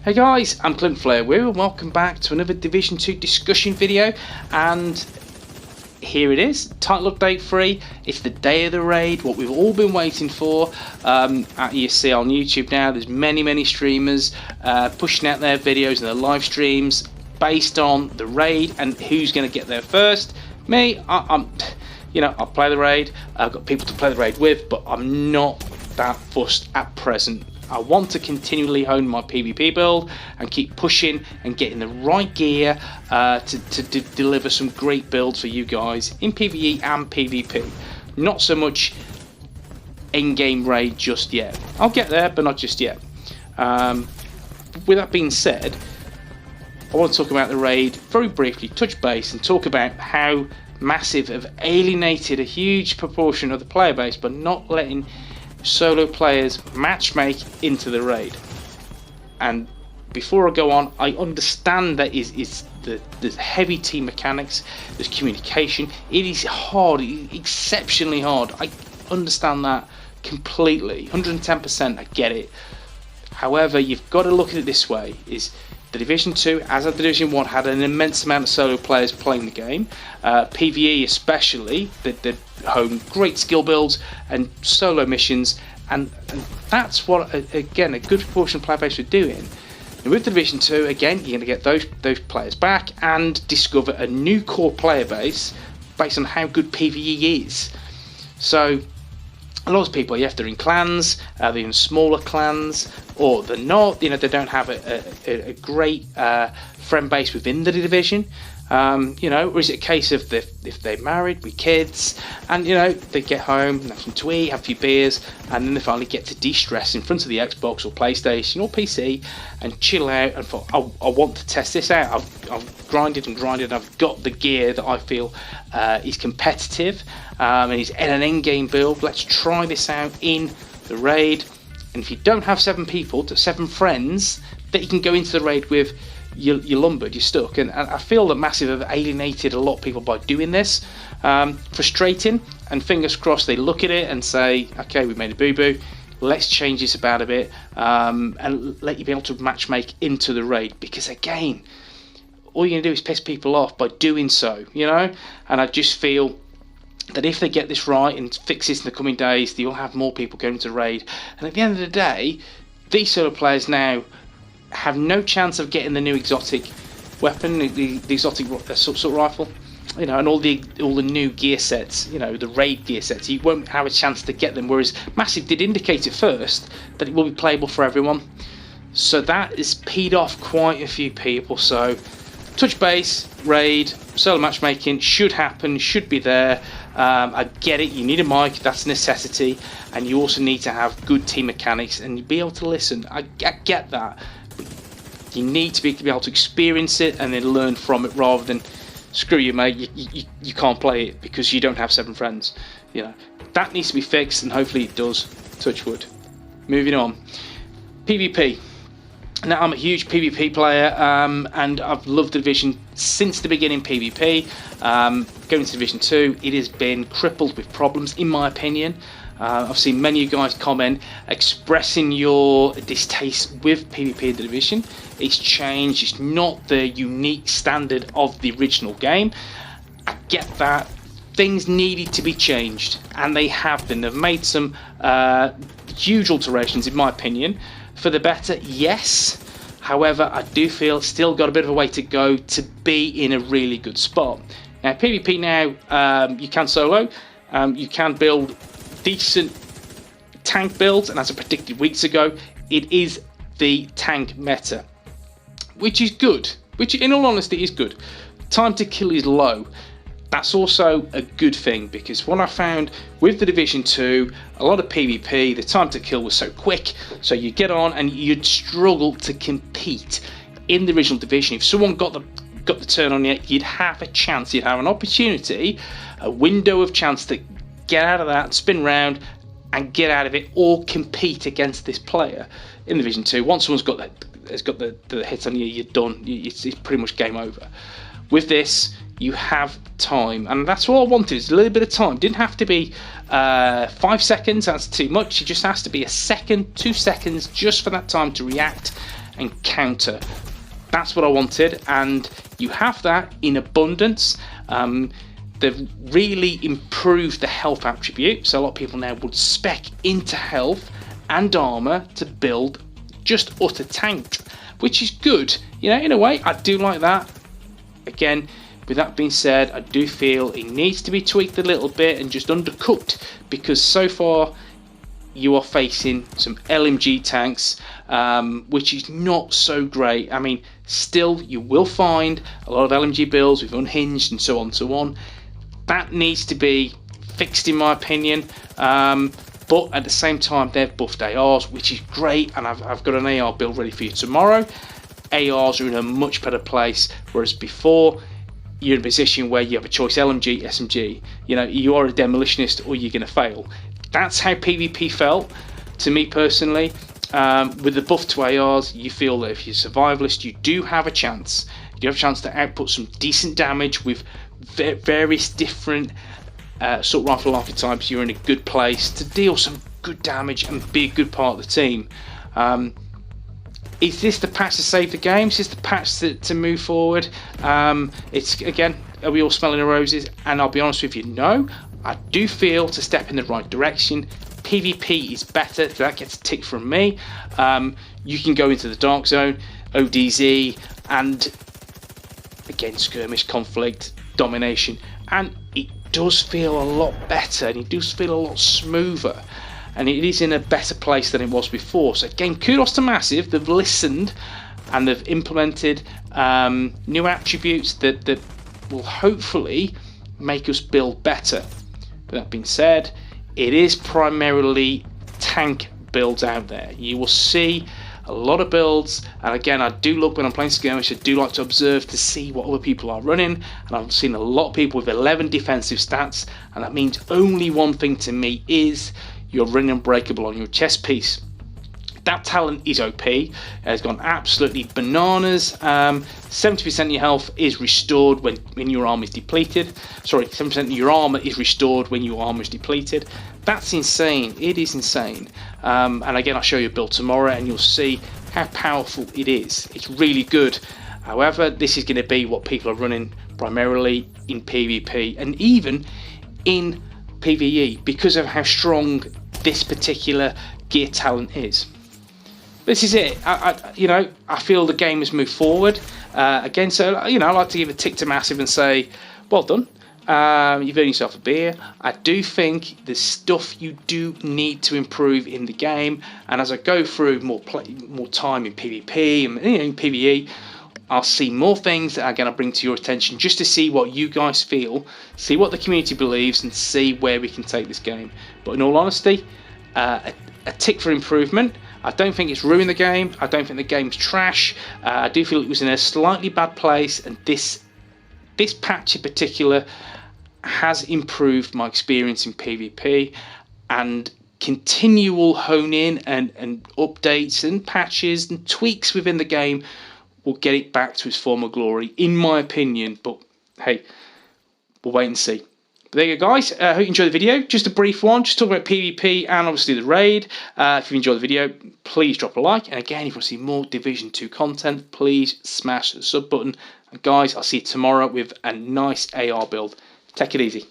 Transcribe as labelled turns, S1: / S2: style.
S1: Hey guys, I'm Clint Flair and welcome back to another Division 2 discussion video, and here it is, title update 3. It's the day of the raid, what we've all been waiting for. You see on YouTube now, there's many streamers pushing out their videos and their live streams based on the raid and who's going to get there first. Me, I'll play the raid. I've got people to play the raid with, but I'm not that fussed at present. I want to continually hone my PvP build and keep pushing and getting the right gear to deliver some great builds for you guys in PvE and PvP. Not so much in-game raid just yet. I'll get there, but not just yet. With that being said, I want to talk about the raid very briefly, touch base, and talk about how Massive have alienated a huge proportion of the player base by not letting solo players matchmake into the raid. And before I go on, I understand that there's heavy team mechanics, there's communication. It is hard, exceptionally hard. I understand that completely, 110%. I get it. However, you've got to look at it this way: is the Division 2, as the Division 1, had an immense amount of solo players playing the game. PvE especially, they'd hone great skill builds and solo missions, and that's what, again, a good proportion of player base were doing. And with Division 2, again, you're going to get those players back and discover a new core player base based on how good PvE is. So a lot of people, they're in clans, they're in smaller clans, or they're not. They don't have a great friend base within the division. Or is it a case of if they're married with kids and they get home and have something to eat, have a few beers, and then they finally get to de-stress in front of the Xbox or PlayStation or PC and chill out and thought, I want to test this out. I've grinded, I've got the gear that I feel is competitive and is in an in-game build. Let's try this out in the raid. And if you don't have 7 friends that you can go into the raid with, you're lumbered, you're stuck. And I feel that Massive have alienated a lot of people by doing this. Frustrating, and fingers crossed they look at it and say, okay, we made a boo-boo, let's change this about a bit, and let you be able to matchmake into the raid. Because again, all you're going to do is piss people off by doing so, and I just feel that if they get this right and fix this in the coming days, you'll have more people going to raid. And at the end of the day, these sort of players now have no chance of getting the new exotic weapon, the exotic assault rifle, and all the new gear sets, the raid gear sets. You won't have a chance to get them, whereas Massive did indicate at first that it will be playable for everyone. So that has peed off quite a few people. So touch base, raid, solo matchmaking should happen, should be there. I get it, you need a mic, that's a necessity, and you also need to have good team mechanics and be able to listen. I get that. You need to be able to experience it and then learn from it, rather than screw you, mate, you can't play it because you don't have 7 friends. That needs to be fixed, and hopefully it does. Touch wood. Moving on. PvP. Now, I'm a huge PvP player, and I've loved the Division since the beginning. PvP, going to Division 2, it has been crippled with problems, in my opinion. I've seen many of you guys comment expressing your distaste with PvP in the Division. It's changed, it's not the unique standard of the original game. I get that. Things needed to be changed, and they have been. They've made some huge alterations, in my opinion, for the better, yes. However, I do feel it's still got a bit of a way to go to be in a really good spot. Now, PvP now, you can solo, you can build decent tank builds, and as I predicted weeks ago, it is the tank meta, which is good, which in all honesty is good. Time to kill is low. That's also a good thing, because what I found with the Division 2, a lot of PvP, the time to kill was so quick, so you get on and you'd struggle to compete in the original Division. If someone got the turn on you, you'd have a chance, you'd have an opportunity, a window of chance to get out of that, spin round and get out of it, or compete against this player in Division 2. Once someone's got the hit on you, you're done. It's pretty much game over. With this, you have time, and that's all I wanted, is a little bit of time. Didn't have to be 5 seconds, that's too much. It just has to be a second, 2 seconds, just for that time to react and counter. That's what I wanted, and you have that in abundance. They've really improved the health attribute, so a lot of people now would spec into health and armor to build just utter tank, which is good. You know, in a way, I do like that. Again, with that being said, I do feel it needs to be tweaked a little bit and just undercooked, because so far you are facing some LMG tanks, which is not so great. I mean, still, you will find a lot of LMG builds with unhinged and so on and so on. That needs to be fixed, in my opinion. But at the same time, they've buffed ARs, which is great, and I've got an AR build ready for you tomorrow. ARs are in a much better place, whereas before, you're in a position where you have a choice: LMG, SMG. You know, you are a demolitionist or you're going to fail. That's how PvP felt to me personally. With the buff to ARs, you feel that if you're a survivalist, you do have a chance. You do have a chance to output some decent damage with various different assault rifle archetypes. You're in a good place to deal some good damage and be a good part of the team. Is this the patch to save the game? Is this the patch to move forward? It's, again, are we all smelling the roses? And I'll be honest with you, no. I do feel to step in the right direction. PvP is better. That gets a tick from me. You can go into the dark zone, ODZ, and again, skirmish, conflict, domination, and it does feel a lot better, and it does feel a lot smoother, and it is in a better place than it was before. So again, kudos to Massive. They've listened and they've implemented new attributes that will hopefully make us build better. With that being said, it is primarily tank builds out there. You will see a lot of builds, and again, I do look when I'm playing skirmish. I do like to observe to see what other people are running, and I've seen a lot of people with 11 defensive stats, and that means only one thing to me: is you're running unbreakable on your chest piece. That talent is OP. It's gone absolutely bananas. 70% of your health is restored when your armor is depleted. Sorry, 70% of your armor is restored when your armor is depleted. That's insane. It is insane. And again, I'll show you a build tomorrow, and you'll see how powerful it is. It's really good. However, this is going to be what people are running primarily in PvP and even in PvE, because of how strong this particular gear talent is. This is it. I feel the game has moved forward again. So I like to give a tick to Massive and say, well done. You've earned yourself a beer. I do think there's stuff you do need to improve in the game, and as I go through more time in PvP and in PvE, I'll see more things that I'm going to bring to your attention, just to see what you guys feel, see what the community believes, and see where we can take this game. But in all honesty, a tick for improvement. I don't think it's ruined the game. I don't think the game's trash. I do feel it was in a slightly bad place, and this patch in particular has improved my experience in PvP, and continual hone in and updates and patches and tweaks within the game will get it back to its former glory, in my opinion. But hey, we'll wait and see. But there you go, guys. I hope you enjoyed the video. Just a brief one, just talking about PvP and obviously the raid. If you enjoyed the video, please drop a like. And again, if you want to see more Division 2 content, please smash the sub button. And guys, I'll see you tomorrow with a nice AR build. Take it easy.